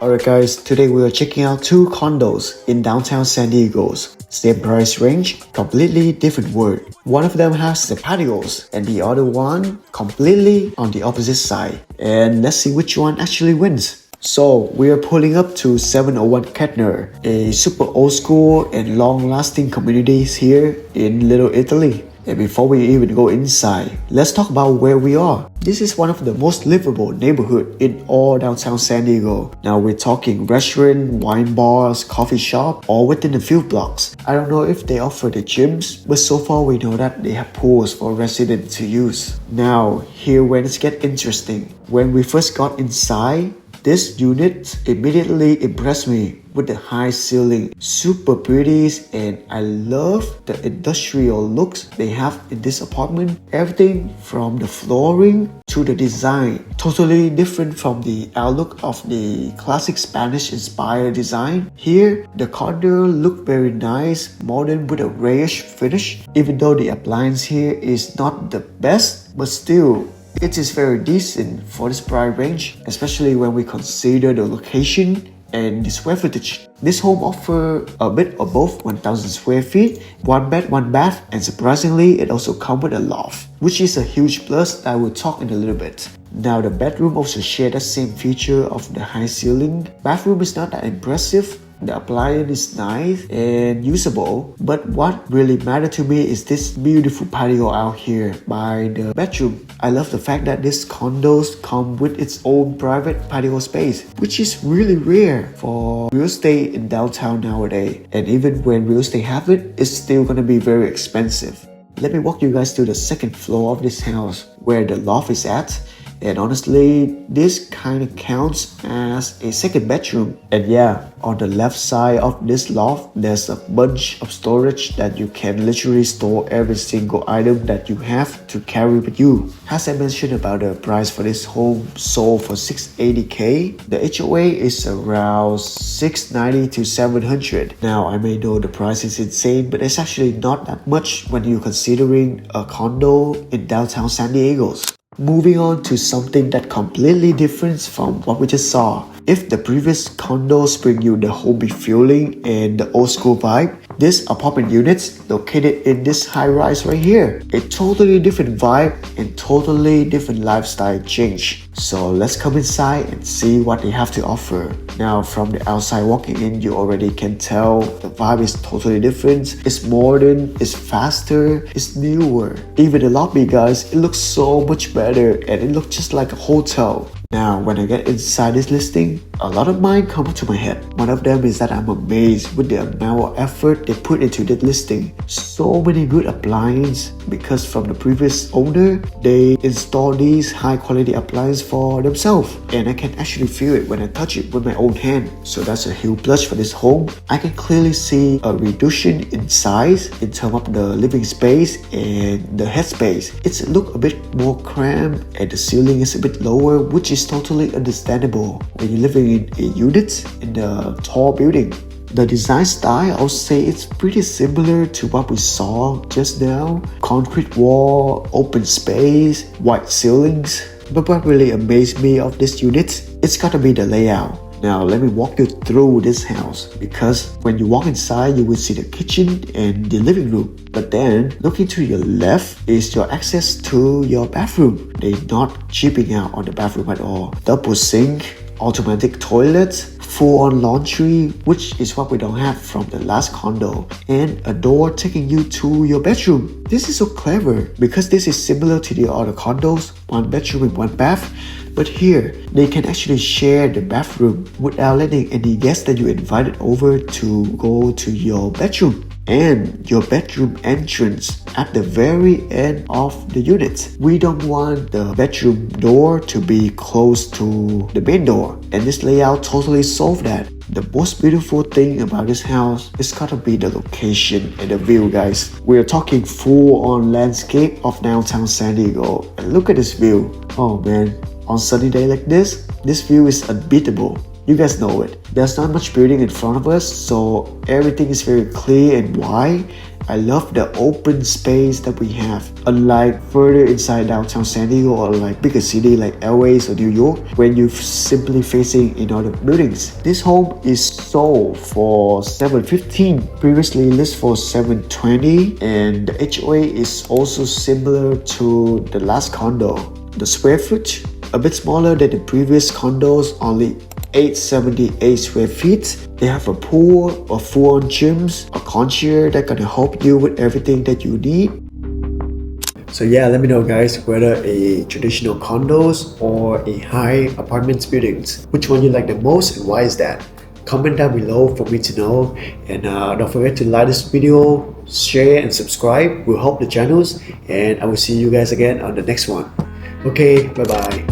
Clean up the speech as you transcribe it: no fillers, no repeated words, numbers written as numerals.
Alright guys, today we are checking out two condos in downtown San Diego. Same price range, completely different world. One of them has the patios and the other one completely on the opposite side. And let's see which one actually wins. So we are pulling up to 701 Kettner, a super old school and long-lasting communities here in Little Italy. And before we even go inside, let's talk about where we are. This is one of the most livable neighborhood in all downtown San Diego. Now we're talking restaurant, wine bars, coffee shop, all within a few blocks. I don't know if they offer the gyms, but so far we know that they have pools for residents to use. Now, here when it gets interesting. When we first got inside, this unit immediately impressed me with the high ceiling, super pretty, and I love the industrial looks they have in this apartment. Everything from the flooring to the design, totally different from the outlook of the classic Spanish inspired design. Here, the condo look very nice, modern with a grayish finish. Even though the appliance here is not the best, but still, it is very decent for this price range, especially when we consider the location and the square footage. This home offers a bit above 1,000 square feet, one bed, one bath, and surprisingly, it also comes with a loft, which is a huge plus that I will talk in a little bit. Now, the bedroom also shares the same feature of the high ceiling. Bathroom is not that impressive. The appliance is nice and usable, but what really matters to me is this beautiful patio out here by the bedroom. I love the fact that these condos come with its own private patio space, which is really rare for real estate in downtown nowadays. And even when real estate have it, it's still gonna be very expensive. Let me walk you guys to the second floor of this house where the loft is at. And honestly, this kind of counts as a second bedroom. And yeah, on the left side of this loft, there's a bunch of storage that you can literally store every single item that you have to carry with you. As I mentioned about the price for this home sold for $680K, the HOA is around $690 to $700. Now, I may know the price is insane, but it's actually not that much when you're considering a condo in downtown San Diego. Moving on to something that completely different from what we just saw. If the previous condos bring you the homey feeling and the old school vibe, this apartment units located in this high rise right here, a totally different vibe and totally different lifestyle change. So let's come inside and see what they have to offer. Now from the outside walking in, you already can tell the vibe is totally different. It's modern, it's faster, it's newer. Even the lobby guys, it looks so much better and it looks just like a hotel. Now, when I get inside this listing, a lot of mine come to my head. One of them is that I'm amazed with the amount of effort they put into this listing. So many good appliances because from the previous owner, they installed these high quality appliances for themselves. And I can actually feel it when I touch it with my own hand. So that's a huge plus for this home. I can clearly see a reduction in size in terms of the living space and the headspace. It's look a bit more cramped and the ceiling is a bit lower, which is totally understandable when you're living in a unit in a tall building. The design style, I'll say it's pretty similar to what we saw just now. Concrete wall, open space, white ceilings. But what really amazed me of this unit, it's gotta be the layout. Now let me walk you through this house because when you walk inside you will see the kitchen and the living room. But then looking to your left is your access to your bathroom. They're not chipping out on the bathroom at all. Double sink, automatic toilet, full-on laundry, which is what we don't have from the last condo, and a door taking you to your bedroom. This is so clever because this is similar to the other condos, one bedroom and one bath. But here, they can actually share the bathroom without letting any guests that you invited over to go to your bedroom. And your bedroom entrance at the very end of the unit. We don't want the bedroom door to be close to the main door. And this layout totally solved that. The most beautiful thing about this house is gotta be the location and the view, guys. We're talking full-on landscape of downtown San Diego. And look at this view. Oh man, on sunny day like this view is unbeatable. You guys know it. There's not much building in front of us, so everything is very clear and wide. I love the open space that we have. Unlike further inside downtown San Diego or like bigger city like LA or New York, when you're simply facing in other buildings. This home is sold for $715, previously listed for $720, and the HOA is also similar to the last condo. The square foot a bit smaller than the previous condos, only 878 square feet. They have a pool, a full-on gyms, a concierge that gonna help you with everything that you need. So yeah, let me know guys whether a traditional condos or a high apartments buildings, which one you like the most and why is that? Comment down below for me to know, and don't forget to like this video, share and subscribe will help the channels, and I will see you guys again on the next one. Okay, bye bye.